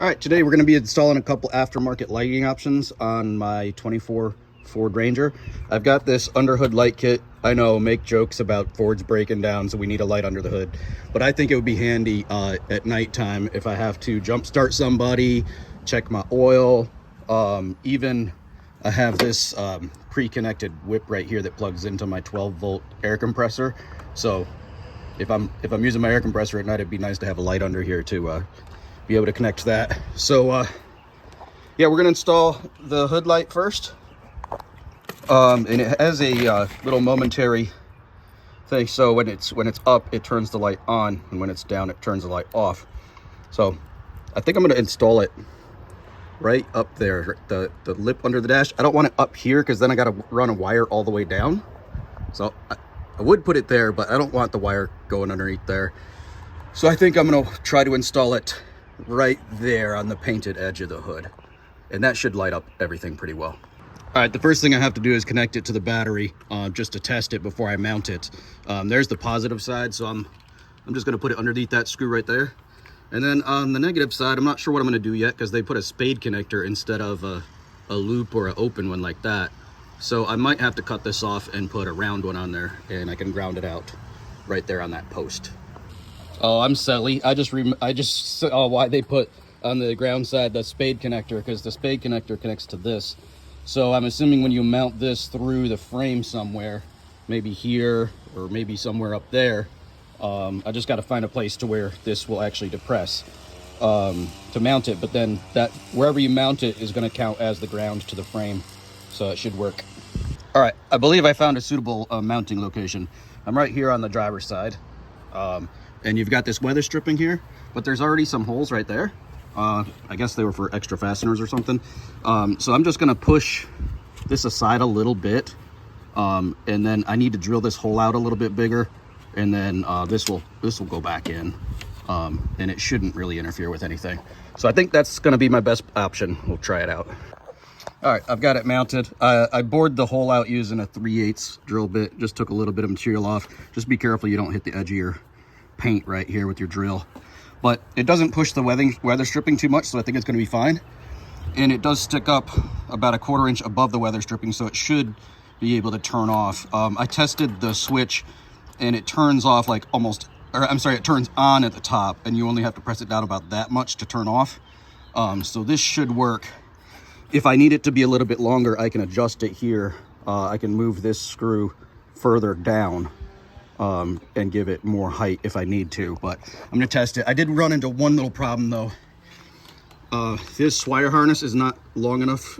All right, today we're going to be installing a couple aftermarket lighting options on my 24 Ford Ranger. I've got this underhood light kit. I know, make jokes about Fords breaking down, so we need a light under the hood. But I think it would be handy at nighttime if I have to jump start somebody, check my oil. Even I have this pre-connected whip right here that plugs into my 12-volt air compressor. So if I'm using my air compressor at night, it'd be nice to have a light under here to be able to connect that. So yeah, we're gonna install the hood light first, and it has a little momentary thing. So when it's up, it turns the light on, and when it's down, it turns the light off. So I think I'm gonna install it right up there, the lip under the dash. I don't want it up here because then I gotta run a wire all the way down. So I would put it there, but I don't want the wire going underneath there. So I think I'm gonna try to install it right there on the painted edge of the hood, and that should light up everything pretty well. All right, the first thing I have to do is connect it to the battery just to test it before I mount it. There's the positive side, so I'm just gonna put it underneath that screw right there. And then on the negative side, I'm not sure what I'm gonna do yet because they put a spade connector instead of a loop or an open one like that. So I might have to cut this off and put a round one on there, and I can ground it out right there on that post. Oh, I'm silly. I just saw why they put on the ground side the spade connector, because the spade connector connects to this. So I'm assuming when you mount this through the frame somewhere, maybe here or maybe somewhere up there, I just got to find a place to where this will actually depress to mount it. But then that wherever you mount it is going to count as the ground to the frame, so it should work. All right, I believe I found a suitable mounting location. I'm right here on the driver's side. And you've got this weather stripping here, but there's already some holes right there. I guess they were for extra fasteners or something. So I'm just gonna push this aside a little bit, and then I need to drill this hole out a little bit bigger, and then this will go back in, and it shouldn't really interfere with anything. So I think that's gonna be my best option. We'll try it out. All right, I've got it mounted. I bored the hole out using a 3/8 drill bit. Just took a little bit of material off. Just be careful you don't hit the edge of your paint right here with your drill. But it doesn't push the weather stripping too much, so I think it's going to be fine. And it does stick up about a 1/4 inch above the weather stripping, so it should be able to turn off. I tested the switch, and it turns off like almost, or I'm sorry, it turns on at the top, and you only have to press it down about that much to turn off. So this should work. If I need it to be a little bit longer, I can adjust it here. I can move this screw further down and give it more height if I need to, but I'm gonna test it. I did run into one little problem though. This wire harness is not long enough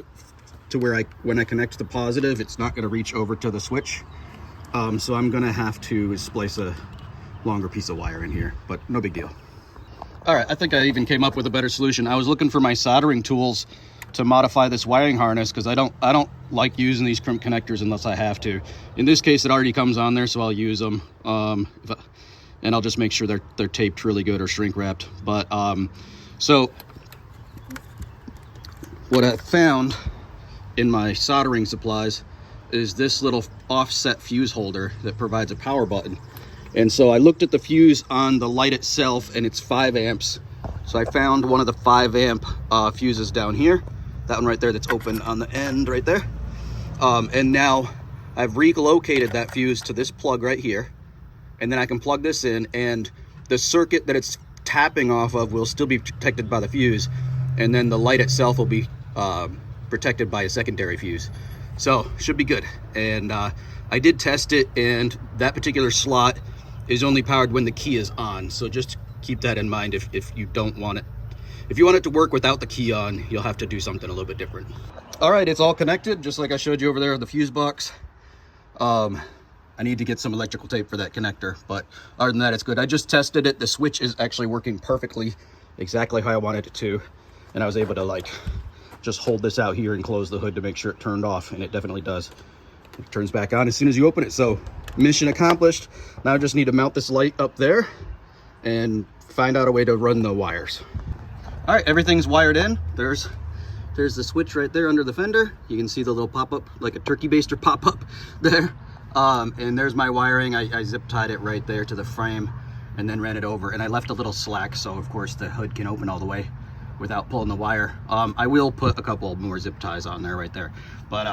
to where when I connect the positive, it's not gonna reach over to the switch. So I'm gonna have to splice a longer piece of wire in here, but no big deal. All right, I think I even came up with a better solution. I was looking for my soldering tools to modify this wiring harness because I don't like using these crimp connectors unless I have to. In this case, it already comes on there, so I'll use them. And I'll just make sure they're taped really good or shrink wrapped. But so what I found in my soldering supplies is this little offset fuse holder that provides a power button. And so I looked at the fuse on the light itself, and it's 5 amps. So I found one of the 5 amp fuses down here. That one right there that's open on the end right there. And now I've relocated that fuse to this plug right here. And then I can plug this in, and the circuit that it's tapping off of will still be protected by the fuse. And then the light itself will be protected by a secondary fuse. So should be good. And I did test it, and that particular slot is only powered when the key is on. So just keep that in mind if you don't want it. If you want it to work without the key on, you'll have to do something a little bit different. All right, it's all connected, just like I showed you over there, the fuse box. I need to get some electrical tape for that connector, but other than that, it's good. I just tested it. The switch is actually working perfectly, exactly how I wanted it to. And I was able to like just hold this out here and close the hood to make sure it turned off, and it definitely does. It turns back on as soon as you open it. So mission accomplished. Now I just need to mount this light up there and find out a way to run the wires. All right, everything's wired in. There's the switch right there under the fender. You can see the little pop-up, like a turkey baster pop-up there. And there's my wiring. I zip tied it right there to the frame and then ran it over. And I left a little slack, so of course the hood can open all the way. without pulling the wire. I will put a couple more zip ties on there right there, but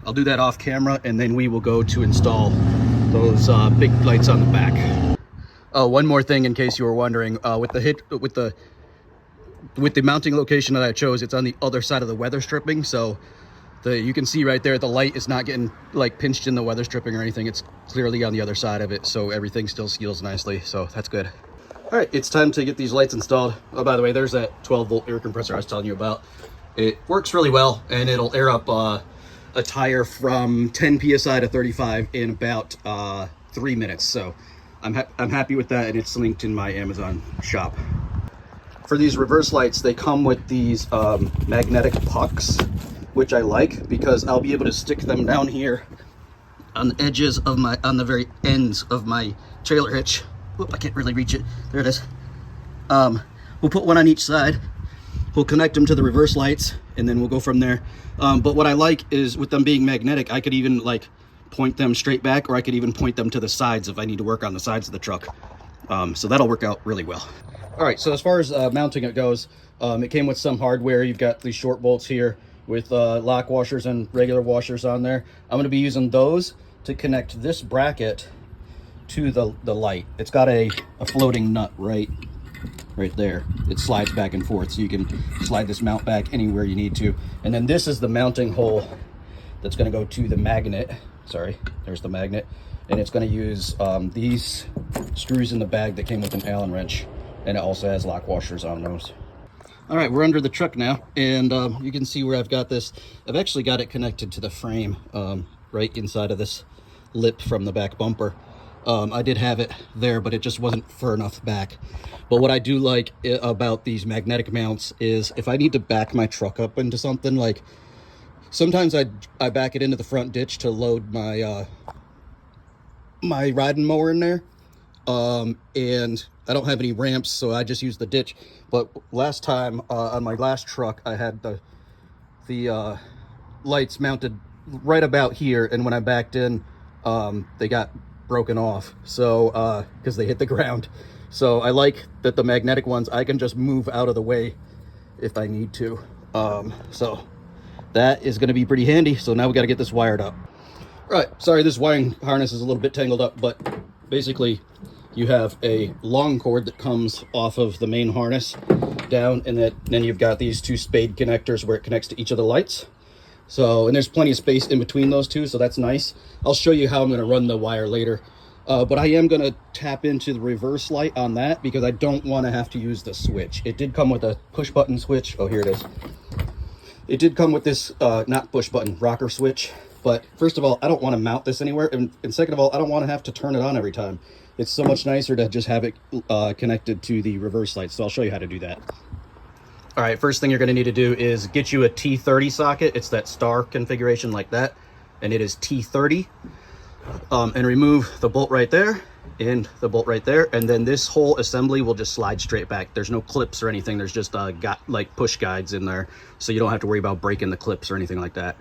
I'll do that off camera, and then we will go to install those big lights on the back. Oh, one more thing in case you were wondering, with the mounting location that I chose, it's on the other side of the weather stripping, so you can see right there the light is not getting like pinched in the weather stripping or anything. It's clearly on the other side of it, so everything still seals nicely, so that's good. All right, it's time to get these lights installed. Oh, by the way, there's that 12-volt air compressor I was telling you about. It works really well, and it'll air up a tire from 10 psi to 35 in about 3 minutes. So I'm happy with that, and it's linked in my Amazon shop. For these reverse lights, they come with these magnetic pucks, which I like because I'll be able to stick them down here on the edges of on the very ends of my trailer hitch. Whoop, I can't really reach it. There it is. We'll put one on each side. We'll connect them to the reverse lights, and then we'll go from there. But what I like is with them being magnetic, I could even like point them straight back, or I could even point them to the sides if I need to work on the sides of the truck. So that'll work out really well. All right, so as far as mounting it goes, it came with some hardware. You've got these short bolts here with lock washers and regular washers on there. I'm going to be using those to connect this bracket to the light. It's got a floating nut right there. It slides back and forth, so you can slide this mount back anywhere you need to. And then this is the mounting hole that's going to go to the magnet. Sorry, there's the magnet. And it's going to use these screws in the bag that came with an Allen wrench, and it also has lock washers on those. All right, we're under the truck now, and you can see where I've got this. I've actually got it connected to the frame right inside of this lip from the back bumper. I did have it there, but it just wasn't far enough back. But what I do like about these magnetic mounts is if I need to back my truck up into something, like sometimes I back it into the front ditch to load my my riding mower in there, and I don't have any ramps, so I just use the ditch. But last time on my last truck, I had the lights mounted right about here, and when I backed in, they got broken off, so because they hit the ground. So I like that the magnetic ones I can just move out of the way if I need to. So that is going to be pretty handy. So now we got to get this wired up. Right, sorry, this wiring harness is a little bit tangled up, but basically you have a long cord that comes off of the main harness down, and then you've got these two spade connectors where it connects to each of the lights. So, and there's plenty of space in between those two, so that's nice. I'll show you how I'm going to run the wire later. But I am going to tap into the reverse light on that because I don't want to have to use the switch. It did come with a push button switch. Oh, here it is. It did come with this, not push button, rocker switch. But first of all, I don't want to mount this anywhere. And second of all, I don't want to have to turn it on every time. It's so much nicer to just have it connected to the reverse light. So I'll show you how to do that. All right, first thing you're going to need to do is get you a T30 socket. It's that star configuration like that, and it is T30. And remove the bolt right there and the bolt right there, and then this whole assembly will just slide straight back. There's no clips or anything. There's just like push guides in there, so you don't have to worry about breaking the clips or anything like that.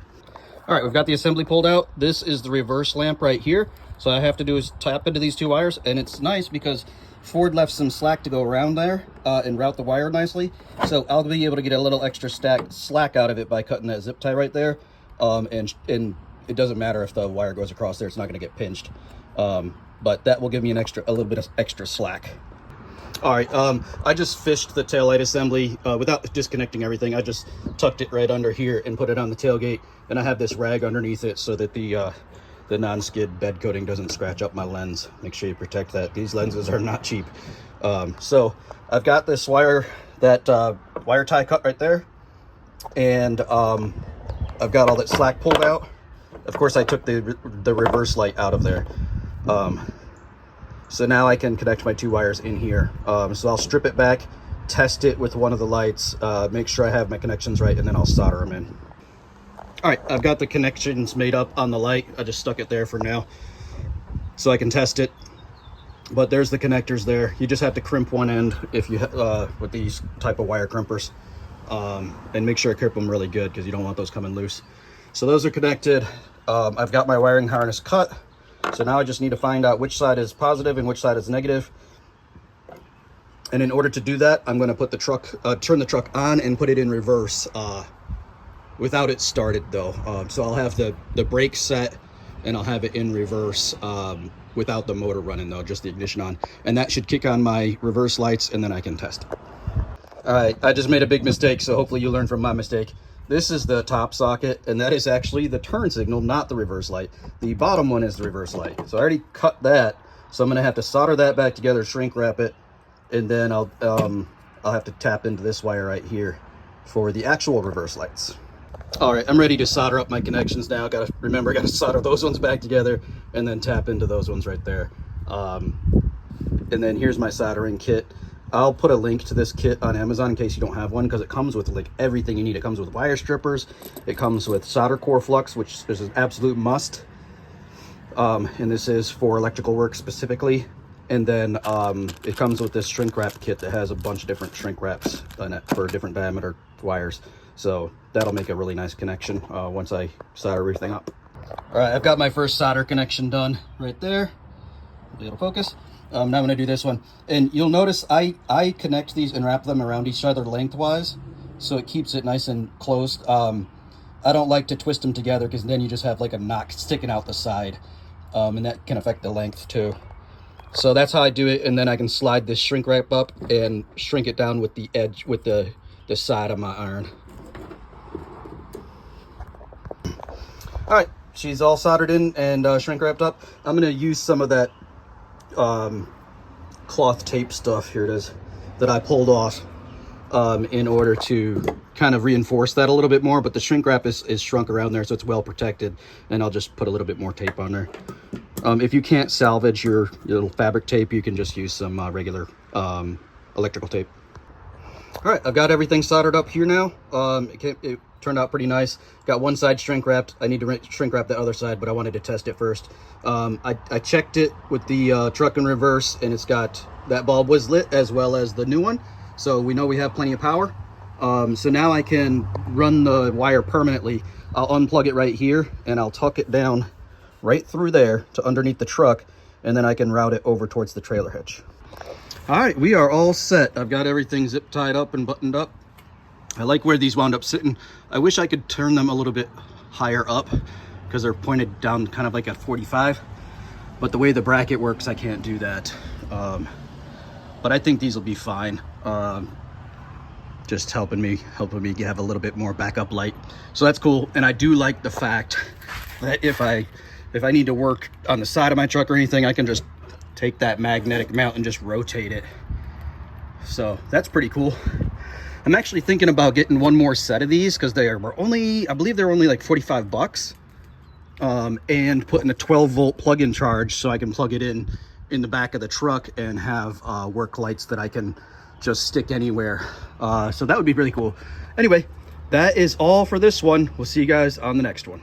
All right, we've got the assembly pulled out. This is the reverse lamp right here. So I have to do is tap into these two wires, and it's nice because Ford left some slack to go around there and route the wire nicely. So I'll be able to get a little extra slack out of it by cutting that zip tie right there. And it doesn't matter if the wire goes across there, it's not going to get pinched. But that will give me a little bit of extra slack. All right, I just fished the taillight assembly without disconnecting everything. I just tucked it right under here and put it on the tailgate, and I have this rag underneath it so that the non-skid bed coating doesn't scratch up my lens. Make sure you protect that. These lenses are not cheap. So I've got this wire tie cut right there, and I've got all that slack pulled out. Of course, I took the reverse light out of there. So now I can connect my two wires in here. So I'll strip it back, test it with one of the lights, make sure I have my connections right, and then I'll solder them in. All right, I've got the connections made up on the light. I just stuck it there for now so I can test it. But there's the connectors there. You just have to crimp one end if you with these type of wire crimpers, and make sure I crimp them really good because you don't want those coming loose. So those are connected. I've got my wiring harness cut. So now I just need to find out which side is positive and which side is negative. And in order to do that, I'm going to put the truck, turn the truck on and put it in reverse without it started though. So I'll have the brakes set and I'll have it in reverse without the motor running though, just the ignition on. And that should kick on my reverse lights and then I can test. All right, I just made a big mistake, so hopefully you learn from my mistake. This is the top socket, and that is actually the turn signal, not the reverse light. The bottom one is the reverse light. So I already cut that, so I'm gonna have to solder that back together, shrink wrap it, and then I'll have to tap into this wire right here for the actual reverse lights. All right, I'm ready to solder up my connections now. Remember, I gotta solder those ones back together and then tap into those ones right there. And then here's my soldering kit. I'll put a link to this kit on Amazon in case you don't have one, because it comes with like everything you need. It comes with wire strippers, it comes with solder core flux, which is an absolute must. And this is for electrical work specifically. And then it comes with this shrink wrap kit that has a bunch of different shrink wraps in it for different diameter wires. So that'll make a really nice connection once I solder everything up. All right, I've got my first solder connection done right there. It'll focus. Now I'm going to do this one, and you'll notice I connect these and wrap them around each other lengthwise, so it keeps it nice and closed. I don't like to twist them together because then you just have like a knot sticking out the side, and that can affect the length too. So that's how I do it, and then I can slide this shrink wrap up and shrink it down with the edge, with the side of my iron. All right, she's all soldered in and shrink wrapped up. I'm going to use some of that cloth tape stuff, here it is, that I pulled off in order to kind of reinforce that a little bit more, but the shrink wrap is shrunk around there, so it's well protected, and I'll just put a little bit more tape on there. If you can't salvage your little fabric tape, you can just use some regular electrical tape. All right, I've got everything soldered up here now. It turned out pretty nice. Got one side shrink wrapped. I need to shrink wrap the other side, but I wanted to test it first. I checked it with the truck in reverse, and it's got, that bulb was lit as well as the new one, so we know we have plenty of power. So now I can run the wire permanently. I'll unplug it right here, and I'll tuck it down right through there to underneath the truck, and then I can route it over towards the trailer hitch. All right, we are all set. I've got everything zip tied up and buttoned up. I like where these wound up sitting. I wish I could turn them a little bit higher up because they're pointed down kind of like at 45, but the way the bracket works, I can't do that. But I think these will be fine. Just helping me have a little bit more backup light. So that's cool. And I do like the fact that if I need to work on the side of my truck or anything, I can just take that magnetic mount and just rotate it. So that's pretty cool. I'm actually thinking about getting one more set of these because they were only, I believe they're only like 45 bucks. And putting a 12-volt plug-in charge so I can plug it in the back of the truck and have work lights that I can just stick anywhere. So that would be really cool. Anyway, that is all for this one. We'll see you guys on the next one.